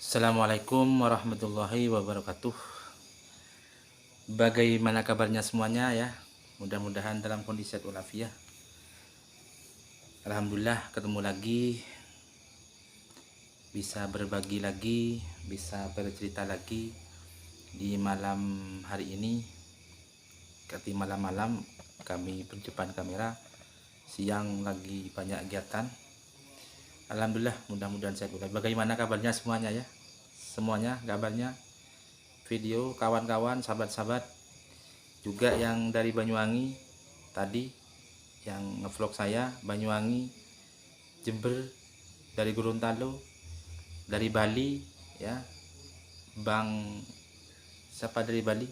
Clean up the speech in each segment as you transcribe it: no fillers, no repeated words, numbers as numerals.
Assalamualaikum warahmatullahi wabarakatuh. Bagaimana kabarnya semuanya ya? Mudah-mudahan dalam kondisi sehat walafiat. Alhamdulillah ketemu lagi, bisa berbagi lagi, bisa bercerita lagi di malam hari ini. Ketika malam-malam kami berdepan kamera, siang lagi banyak kegiatan. Alhamdulillah, mudah-mudahan sehat walafiat. Bagaimana kabarnya semuanya ya? Semuanya kabarnya, video kawan-kawan, sahabat-sahabat juga yang dari Banyuwangi tadi yang ngevlog saya, Banyuwangi, Jember, dari Gorontalo, dari Bali ya, Bang siapa dari Bali,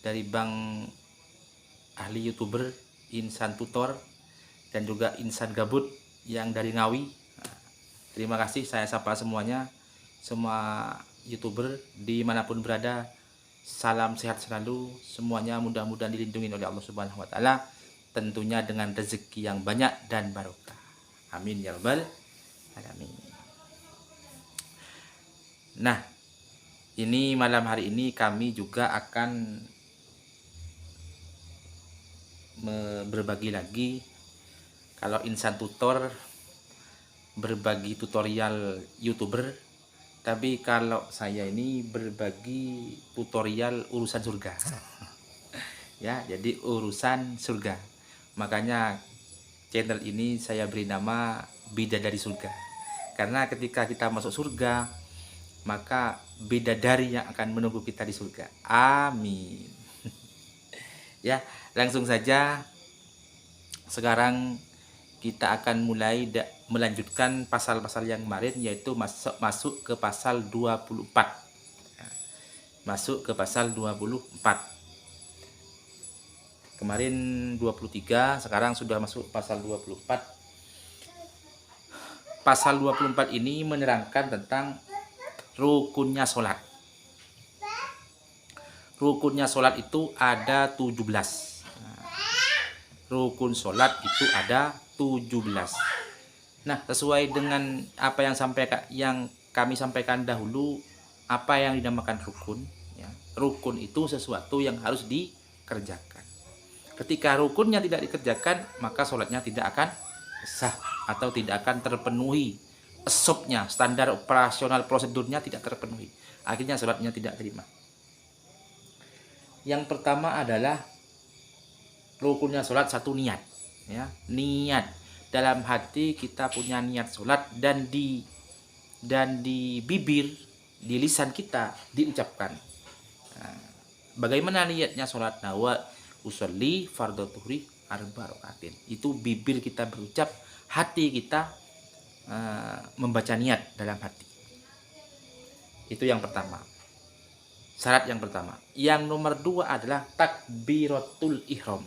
dari Bang ahli YouTuber Insan Tutor, dan juga Insan Gabut yang dari Ngawi. Terima kasih, saya sapa semuanya, semua YouTuber dimanapun berada. Salam sehat selalu, semuanya mudah-mudahan dilindungi oleh Allah Subhanahu wa Ta'ala, tentunya dengan rezeki yang banyak dan barokah. Amin ya rabbal alamin. Nah, ini malam hari ini kami juga akan berbagi lagi. Kalau Insan Tutor berbagi tutorial YouTuber, tapi kalau saya ini berbagi tutorial urusan surga. Ya, jadi urusan surga. Makanya channel ini saya beri nama Bidadari Surga. Karena ketika kita masuk surga, maka bidadari yang akan menunggu kita di surga. Amin. Ya, langsung saja sekarang kita akan mulai melanjutkan pasal-pasal yang kemarin, yaitu masuk ke pasal 24. Masuk ke pasal 24. Kemarin 23, sekarang sudah masuk pasal 24. Pasal 24 ini menerangkan tentang rukunnya sholat. Rukunnya sholat itu ada 17. Rukun sholat itu ada 17. Nah, sesuai dengan apa yang kami sampaikan dahulu, apa yang dinamakan rukun ya. Rukun itu sesuatu yang harus dikerjakan. Ketika rukunnya tidak dikerjakan, maka sholatnya tidak akan sah atau tidak akan terpenuhi. SOP-nya, standar operasional prosedurnya tidak terpenuhi. Akhirnya sholatnya tidak terima. Yang pertama adalah rukunnya sholat satu, niat ya. Niat, dalam hati kita punya niat sholat, dan di bibir, di lisan kita diucapkan. Nah, bagaimana niatnya sholat? Nawa usolli fardhu tuhri arba rakaatin. Itu bibir kita berucap, hati kita membaca niat dalam hati. Itu yang pertama, syarat yang pertama. Yang nomor 2 adalah takbiratul ihram.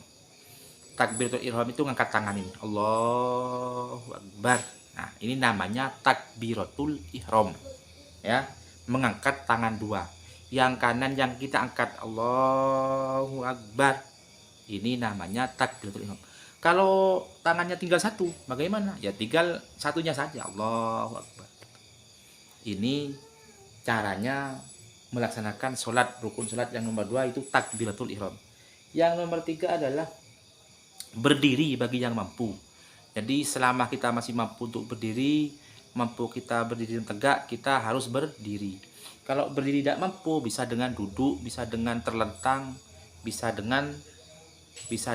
Takbiratul ihram itu ngangkat tangan ini, Allahu Akbar. Nah, ini namanya takbiratul ihram ya, mengangkat tangan dua. Yang kanan yang kita angkat, Allahu Akbar. Ini namanya takbiratul ihram. Kalau tangannya tinggal satu, bagaimana? Ya tinggal satunya saja, Allahu Akbar. Ini caranya melaksanakan sholat, rukun sholat yang nomor 2 itu takbiratul ihram. Yang nomor 3 adalah berdiri bagi yang mampu. Jadi selama kita masih mampu untuk berdiri, mampu kita berdiri tegak, kita harus berdiri. Kalau berdiri tidak mampu, bisa dengan duduk, bisa dengan terlentang, bisa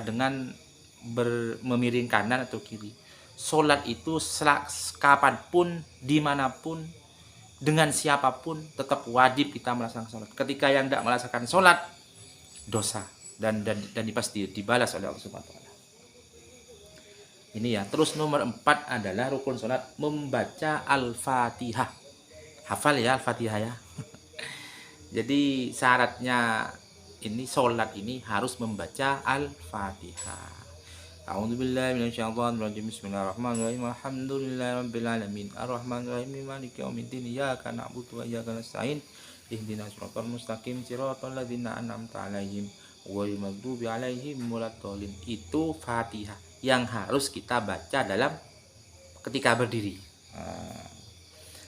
dengan memiring kanan atau kiri. Sholat itu kapanpun, dimanapun, dengan siapapun, tetap wajib kita melaksanakan sholat. Ketika yang tidak melaksanakan sholat, dosa dan pasti dibalas oleh Allah Subhanahu wa Ta'ala. Ini ya. Terus nomor 4 adalah rukun sholat membaca Al-Fatihah. Hafal ya Al-Fatihah ya. Jadi syaratnya ini sholat ini harus membaca Al-Fatihah. A'udzubillahi minasyaitonirrajim. Bismillahirrahmanirrahim. Alhamdulillahirabbil alamin. Arrahmanirrahim. Maliki yaumiddin. Iyyaka na'budu wa iyyaka nasta'in. Ihdinas siratal mustaqim. Siratal ladzina an'amta 'alaihim ghairil maghdubi 'alaihim waladdallin. Itu Fatihah yang harus kita baca dalam ketika berdiri.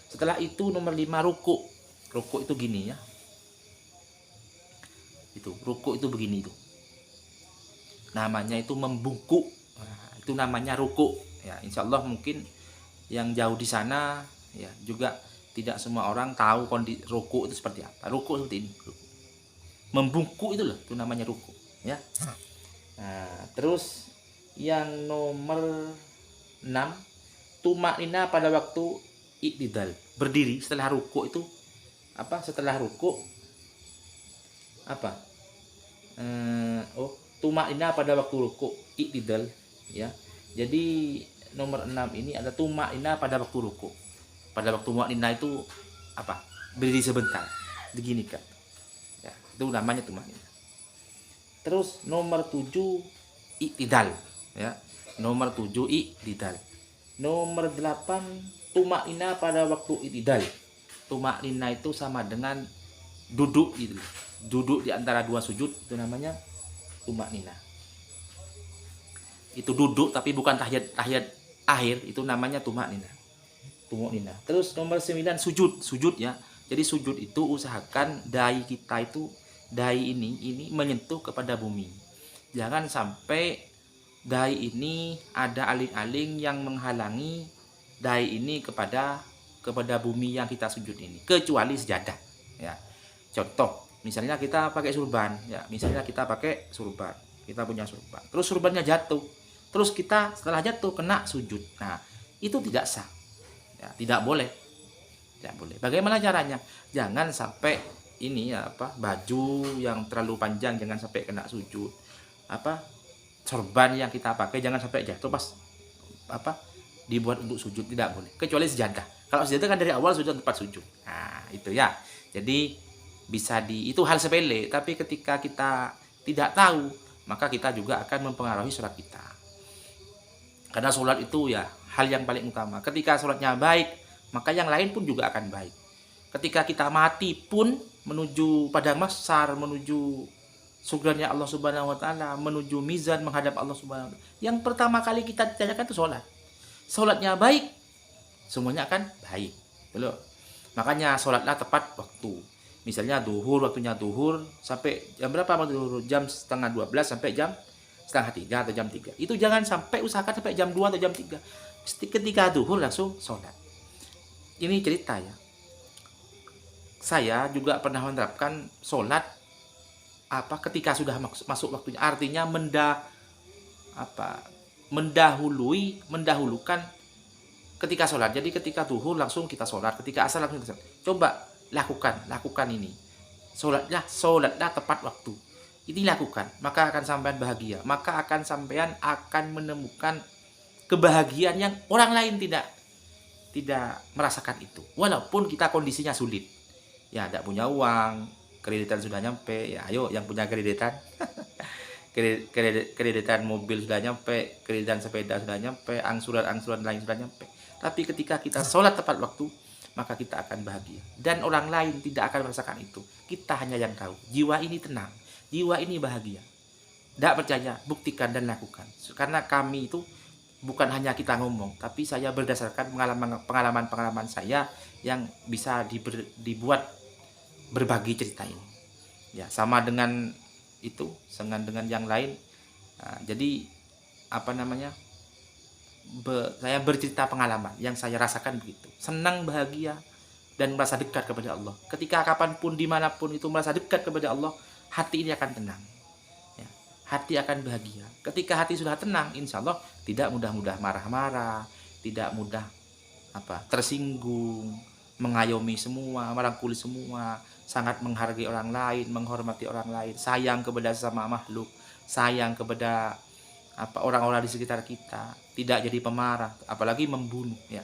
Setelah itu nomor 5 ruku. Rukuk itu gini ya. Itu rukuk itu begini itu. Namanya itu membungkuk. Nah, itu namanya rukuk. Ya, insya Allah mungkin yang jauh di sana ya juga tidak semua orang tahu kondisi rukuk itu seperti apa. Rukuk seperti ini. Membungkuk itu loh, itu namanya rukuk ya. Nah, terus yang nomor 6, tumaknina pada waktu i'tidal. Berdiri setelah rukuk itu apa? Setelah rukuk apa? Tumaknina pada waktu rukuk i'tidal ya. Jadi nomor 6 ini ada tumaknina pada waktu rukuk. Pada waktu tumaknina itu apa? Berdiri sebentar, diginikan. Ya, itu namanya tumaknina. Terus nomor 7 i'tidal ya. Nomor 7 i'tidal. Nomor 8 tumaknina pada waktu i'tidal. Tumaknina itu sama dengan duduk gitu. Duduk di antara dua sujud itu namanya tumaknina. Itu duduk tapi bukan tahiyat akhir, itu namanya tumaknina. Tumaknina. Terus nomor 9 sujud ya. Jadi sujud itu usahakan dahi kita itu ini menyentuh kepada bumi. Jangan sampai dahi ini ada aling-aling yang menghalangi dahi ini kepada bumi yang kita sujud ini, kecuali sejadah ya. Contoh, misalnya kita pakai surban ya, kita punya surban. Terus surbannya jatuh. Terus kita setelah jatuh kena sujud. Nah, itu tidak sah. Ya, tidak boleh. Tidak boleh. Bagaimana caranya? Jangan sampai ini ya baju yang terlalu panjang jangan sampai kena sujud. Sorban yang kita pakai jangan sampai jatuh pas dibuat untuk sujud, tidak boleh. Kecuali sejadah. Kalau sejadah kan dari awal sudah tempat sujud. Nah, itu ya. Jadi itu hal sepele, tapi ketika kita tidak tahu, maka kita juga akan mempengaruhi sholat kita. Karena sholat itu ya hal yang paling utama. Ketika sholatnya baik, maka yang lain pun juga akan baik. Ketika kita mati pun menuju padang mahsyar, menuju surganya Allah Subhanahu wa taala, menuju mizan menghadap Allah Subhanahu wa taala. Yang pertama kali kita ditanyakan itu sholat. Sholatnya baik, semuanya akan baik. Betul. Makanya sholatlah tepat waktu. Misalnya duhur, waktunya duhur sampai jam berapa duhur? Jam setengah 12 sampai jam setengah 3 atau jam 3. Itu jangan sampai usahakan sampai jam 2 atau jam 3. Ketika duhur langsung sholat. Ini cerita ya. Saya juga pernah menerapkan sholat ketika sudah masuk waktunya. Artinya mendahulukan ketika sholat. Jadi ketika duhur langsung kita sholat, ketika asar langsung kita sholat. Coba lakukan ini. Sholatlah tepat waktu. Ini lakukan, maka akan sampean bahagia. Maka akan sampean menemukan kebahagiaan yang orang lain tidak merasakan itu. Walaupun kita kondisinya sulit. Ya, tidak punya uang, kreditan sudah nyampe. Ya, ayo yang punya kreditan. kreditan mobil sudah nyampe, kreditan sepeda sudah nyampe, angsuran lain sudah nyampe. Tapi ketika kita sholat tepat waktu, maka kita akan bahagia. Dan orang lain tidak akan merasakan itu. Kita hanya yang tahu. Jiwa ini tenang. Jiwa ini bahagia. Tidak percaya, buktikan dan lakukan. Karena kami itu bukan hanya kita ngomong, tapi saya berdasarkan pengalaman saya yang bisa dibuat berbagi cerita ini. Ya, sama dengan itu, dengan yang lain. Nah, jadi saya bercerita pengalaman yang saya rasakan begitu. Senang, bahagia, dan merasa dekat kepada Allah. Ketika kapanpun, dimanapun itu merasa dekat kepada Allah, hati ini akan tenang. Ya, hati akan bahagia. Ketika hati sudah tenang, insya Allah tidak mudah-mudah marah-marah, tidak mudah tersinggung, mengayomi semua, merangkuli semua, sangat menghargai orang lain, menghormati orang lain, sayang kepada sesama makhluk, sayang kepada orang-orang di sekitar kita, tidak jadi pemarah, apalagi membunuh ya.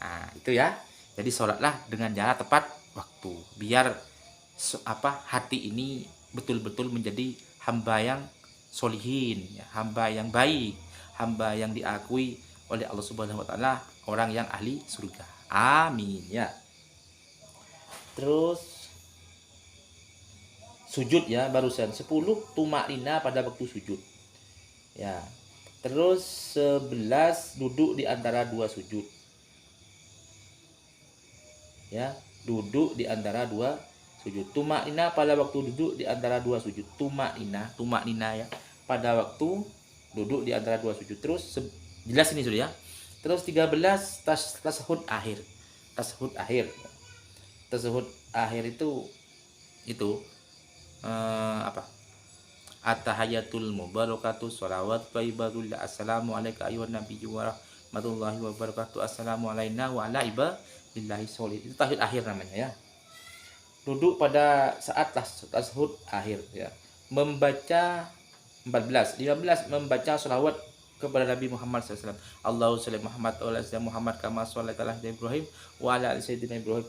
Nah, itu ya. Jadi sholatlah dengan cara tepat waktu, biar hati ini betul-betul menjadi hamba yang solihin ya, hamba yang baik, hamba yang diakui oleh Allah Subhanahu wa taala, orang yang ahli surga. Amin ya. Terus sujud ya, barusan 10 tumaknina pada waktu sujud. Ya. Terus 11 duduk di antara dua sujud. Ya. duduk di antara dua sujud. Tumak pada waktu duduk di antara dua sujud. Tumak nina ya. Pada waktu duduk di antara dua sujud. Terus jelas ini sudah ya. Terus 13 tasahud akhir. Tasahud akhir. Tasahud akhir itu apa? At-tahiyatul mubarakatuh shalawat thayyibatullah assalamu alayka ayyuhan nabiyyu wa rahmatullahi wa barakatuh assalamu alayna wa ala ibadillahi sholih. Itu tahiyat akhir namanya ya. Duduk pada saat tasyahud akhir ya. Membaca 15 membaca shalawat kepada Nabi Muhammad SAW. Allahu salli Muhammad wa ala Muhammad kama shallaita ala Ibrahim wa ala ali sayyidina Ibrahim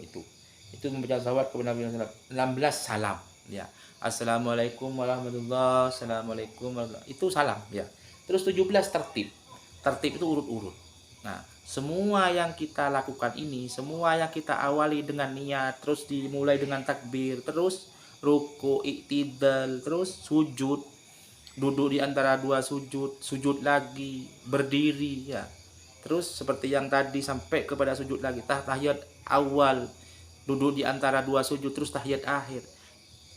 itu membaca shalawat kepada Nabi Muhammad. 16 salam ya. Assalamualaikum warahmatullahi wabarakatuh. Assalamualaikum warahmatullahi. Itu salam ya. Terus 17 tertib. Tertib itu urut-urut. Nah, semua yang kita lakukan ini, semua yang kita awali dengan niat, terus dimulai dengan takbir, terus ruku, iktidal, terus sujud, duduk di antara dua sujud, sujud lagi, berdiri ya. Terus seperti yang tadi sampai kepada sujud lagi, tahiyat awal, duduk di antara dua sujud, terus tahiyat akhir.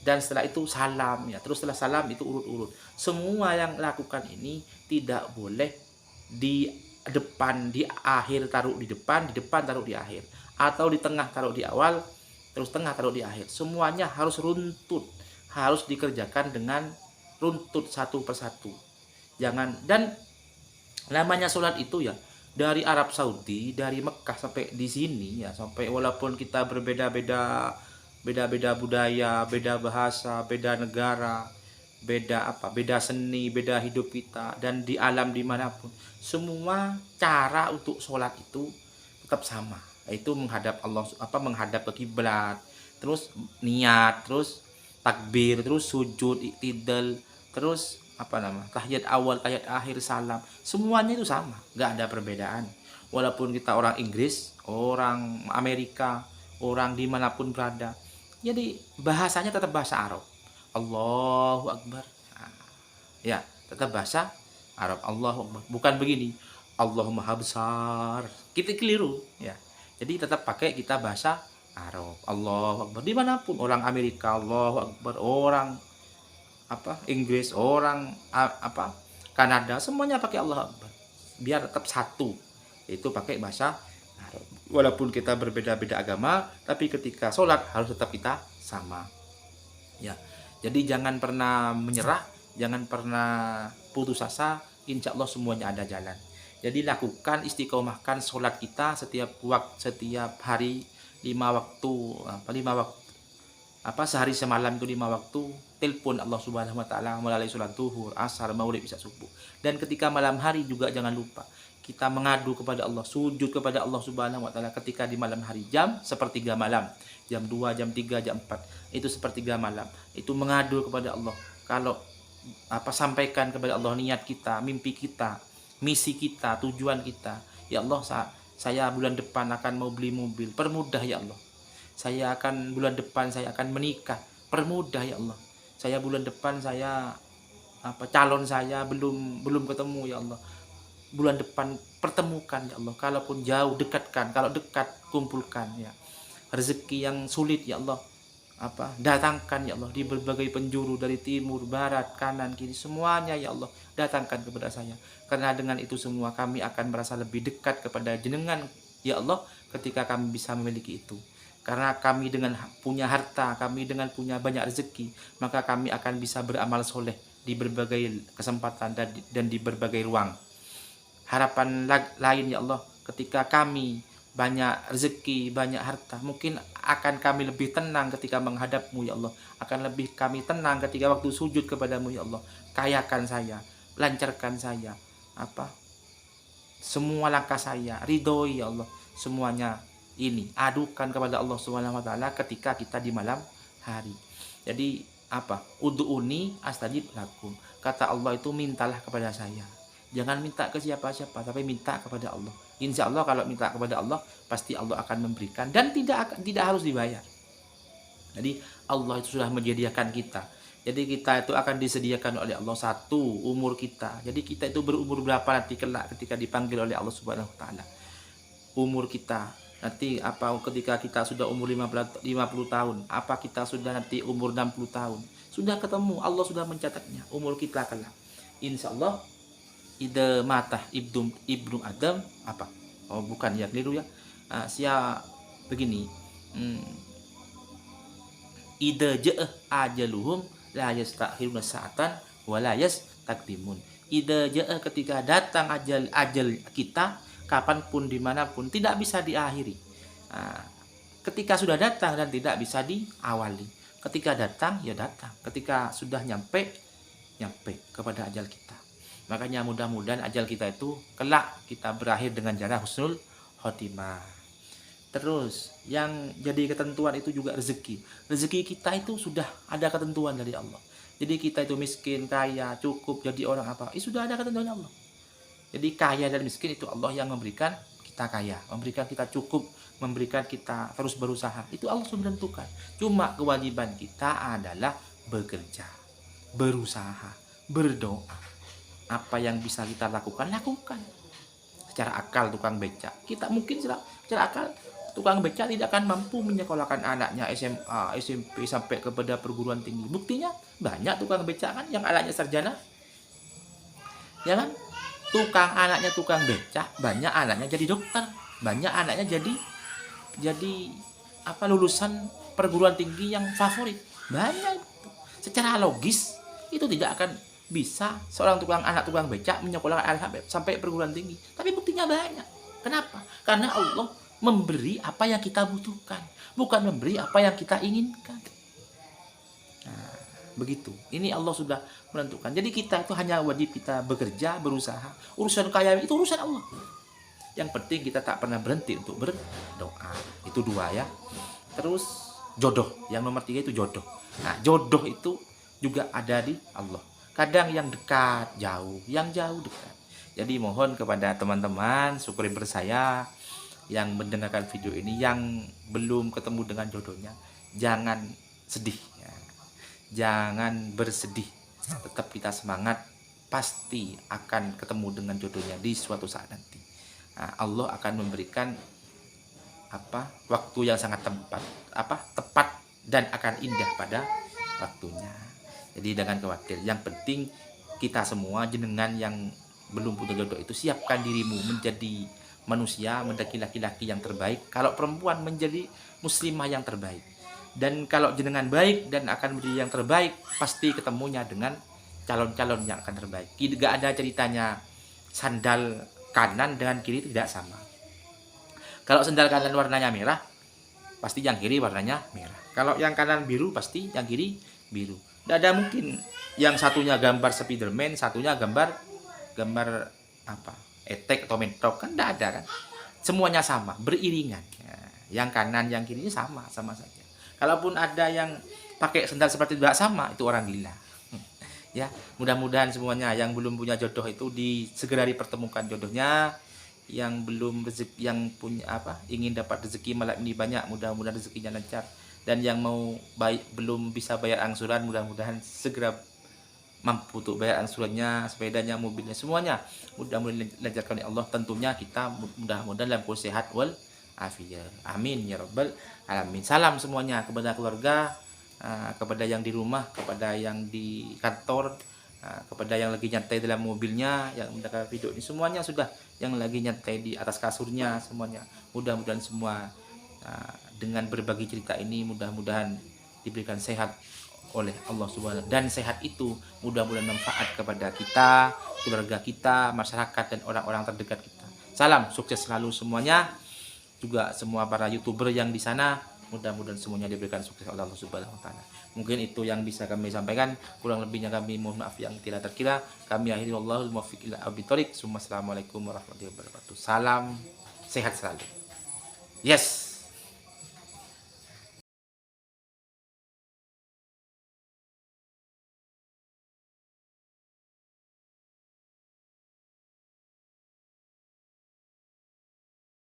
Dan setelah itu salam ya. Terus setelah salam itu urut-urut. Semua yang lakukan ini tidak boleh di depan, di akhir taruh di depan taruh di akhir, atau di tengah taruh di awal, terus tengah taruh di akhir. Semuanya harus runtut, harus dikerjakan dengan runtut satu persatu. Jangan, dan namanya sholat itu ya dari Arab Saudi, dari Mekah sampai di sini ya, sampai walaupun kita berbeda-beda budaya, beda bahasa, beda negara, beda seni, beda hidup kita, dan di alam dimanapun, semua cara untuk sholat itu tetap sama, yaitu menghadap Allah, menghadap ke kiblat, terus niat, terus takbir, terus sujud, iktidal, terus tahiyat awal, tahiyat akhir, salam, semuanya itu sama, nggak ada perbedaan. Walaupun kita orang Inggris, orang Amerika, orang dimanapun berada, jadi bahasanya tetap bahasa Arab. Allahu Akbar. Nah, ya, tetap bahasa Arab. Allahu Akbar. Bukan begini. Allahumma besar. Kita keliru ya. Jadi tetap pakai kita bahasa Arab. Allahu Akbar. Dimanapun orang Amerika, Allahu Akbar. Orang Inggris, orang Kanada, semuanya pakai Allahu Akbar. Biar tetap satu. Itu pakai bahasa Arab. Walaupun kita berbeda-beda agama, tapi ketika sholat harus tetap kita sama ya. Jadi jangan pernah menyerah, jangan pernah putus asa, insya Allah semuanya ada jalan. Jadi lakukan, istiqomahkan sholat kita setiap hari 5 waktu, sehari semalam itu 5 waktu. Telepon Allah Subhanahu Wa Taala melalui sholat zuhur, asar, maghrib, isya, subuh. Dan ketika malam hari juga jangan lupa kita mengadu kepada Allah, sujud kepada Allah Subhanahu Wa Taala ketika di malam hari, jam sepertiga malam, jam 2, jam 3, jam 4, itu sepertiga malam, itu mengadu kepada Allah. Kalau sampaikan kepada Allah niat kita, mimpi kita, misi kita, tujuan kita. Ya Allah, saya bulan depan akan mau beli mobil, permudah ya Allah. Bulan depan saya akan menikah, permudah ya Allah. Saya bulan depan calon saya belum ketemu ya Allah. Bulan depan pertemukan ya Allah. Kalaupun jauh, dekatkan. Kalau dekat, kumpulkan ya. Rezeki yang sulit ya Allah, datangkan ya Allah di berbagai penjuru, dari timur, barat, kanan, kiri, semuanya ya Allah datangkan kepada saya. Karena dengan itu semua kami akan merasa lebih dekat kepada jenengan ya Allah, ketika kami bisa memiliki itu. Karena kami dengan punya harta, kami dengan punya banyak rezeki, maka kami akan bisa beramal soleh di berbagai kesempatan dan di berbagai ruang. Harapan lain ya Allah, ketika kami banyak rezeki, banyak harta, mungkin akan kami lebih tenang ketika menghadap-Mu ya Allah. Akan lebih kami tenang ketika waktu sujud kepadamu ya Allah. Kayakan saya, lancarkan saya, semua langkah saya, ridhoi ya Allah. Semuanya ini adukan kepada Allah Subhanahu Wa Taala ketika kita di malam hari. Jadi ud'uni astajib lakum. Kata Allah itu, mintalah kepada saya. Jangan minta ke siapa-siapa, tapi minta kepada Allah. Insya Allah kalau minta kepada Allah, pasti Allah akan memberikan, dan tidak harus dibayar. Jadi Allah itu sudah menyediakan kita. Jadi kita itu akan disediakan oleh Allah satu umur kita. Jadi kita itu berumur berapa nanti kelak ketika dipanggil oleh Allah Subhanahu Wa Taala. Umur kita nanti apa ketika kita sudah umur 50 tahun, apa kita sudah nanti umur 60 tahun, sudah ketemu, Allah sudah mencatatnya umur kita kelak. Insya Allah ide mata ibnu Adam apa? Oh bukan ya, keliru ya. Begini. Ide ja'ah ajaluhum la yastakhiruna sa'atan wa la yastaqdimun. Ide ja'ah ketika datang ajal kita, kapanpun dimanapun tidak bisa diakhiri. Ketika sudah datang dan tidak bisa diawali. Ketika datang ya datang, ketika sudah nyampe kepada ajal kita. Makanya mudah-mudahan ajal kita itu kelak kita berakhir dengan cara husnul khotimah. Terus yang jadi ketentuan itu juga rezeki. Rezeki kita itu sudah ada ketentuan dari Allah. Jadi kita itu miskin, kaya, cukup, jadi orang apa, sudah ada ketentuan Allah. Jadi kaya dan miskin itu Allah yang memberikan kita kaya, memberikan kita cukup, memberikan kita terus berusaha. Itu Allah sudah menentukan. Cuma kewajiban kita adalah bekerja, berusaha, berdoa. Apa yang bisa kita lakukan, lakukan. Secara akal tukang becak, kita mungkin secara akal tukang becak tidak akan mampu menyekolahkan anaknya SMA, SMP sampai kepada perguruan tinggi. Buktinya banyak tukang becak kan yang anaknya sarjana. Ya kan? Anaknya tukang becak, banyak anaknya jadi dokter, banyak anaknya jadi lulusan perguruan tinggi yang favorit. Banyak. Secara logis itu tidak akan bisa seorang anak tukang becak menyekolahkan anak sampai perguruan tinggi. Tapi buktinya banyak. Kenapa? Karena Allah memberi apa yang kita butuhkan, bukan memberi apa yang kita inginkan. Nah, begitu. Ini Allah sudah menentukan. Jadi kita itu hanya wajib kita bekerja, berusaha. Urusan kaya itu urusan Allah. Yang penting kita tak pernah berhenti untuk berdoa. Itu dua ya. Terus jodoh. Yang nomor 3 itu jodoh. Nah, jodoh itu juga ada di Allah. Kadang yang dekat jauh, yang jauh dekat. Jadi mohon kepada teman-teman subscriber saya yang mendengarkan video ini, yang belum ketemu dengan jodohnya, jangan sedih ya. Jangan bersedih, tetap kita semangat, pasti akan ketemu dengan jodohnya di suatu saat nanti. Nah, Allah akan memberikan waktu yang sangat tepat dan akan indah pada waktunya. Jadi jangan khawatir, yang penting kita semua jenengan yang belum punya jodoh itu siapkan dirimu menjadi manusia, menjadi laki-laki yang terbaik. Kalau perempuan menjadi muslimah yang terbaik. Dan kalau jenengan baik dan akan menjadi yang terbaik, pasti ketemunya dengan calon-calon yang akan terbaik. Tidak ada ceritanya sandal kanan dengan kiri tidak sama. Kalau sandal kanan warnanya merah, pasti yang kiri warnanya merah. Kalau yang kanan biru, pasti yang kiri biru. Tidak ada mungkin yang satunya gambar Spiderman, satunya gambar etek atau mentok, kan tidak ada kan. Semuanya sama, beriringan. Yang kanan, yang kiri sama saja. Kalaupun ada yang pakai sandal seperti tidak sama, itu orang gila. Ya, mudah-mudahan semuanya yang belum punya jodoh itu segera dipertemukan jodohnya. Yang belum rezeki, yang punya ingin dapat rezeki malam ini banyak, mudah-mudahan rezekinya lancar. Dan yang mau belum bisa bayar angsuran, mudah-mudahan segera mampu untuk bayar angsurannya, sepedanya, mobilnya, semuanya mudah-mudahan dilancarkan oleh Allah. Tentunya kita mudah-mudahan dalam kondisi sehat wal afiat. Amin ya rabbal alamin. Salam semuanya kepada keluarga, kepada yang di rumah, kepada yang di kantor, kepada yang lagi nyantai dalam mobilnya, yang mendengar video ini, semuanya sudah yang lagi nyantai di atas kasurnya, semuanya mudah-mudahan semua dengan berbagi cerita ini mudah-mudahan diberikan sehat oleh Allah Subhanahu, dan sehat itu mudah-mudahan manfaat kepada kita, keluarga kita, masyarakat, dan orang-orang terdekat kita. Salam sukses selalu semuanya, juga semua para YouTuber yang di sana, mudah-mudahan semuanya diberikan sukses oleh Allah Subhanahu wa taala. Mungkin itu yang bisa kami sampaikan, kurang lebihnya kami mohon maaf yang tidak terkira. Kami akhiri, wallahul muwaffiq ila aqwamit thoriq. Assalamualaikum warahmatullahi wabarakatuh. Salam sehat selalu. Yes.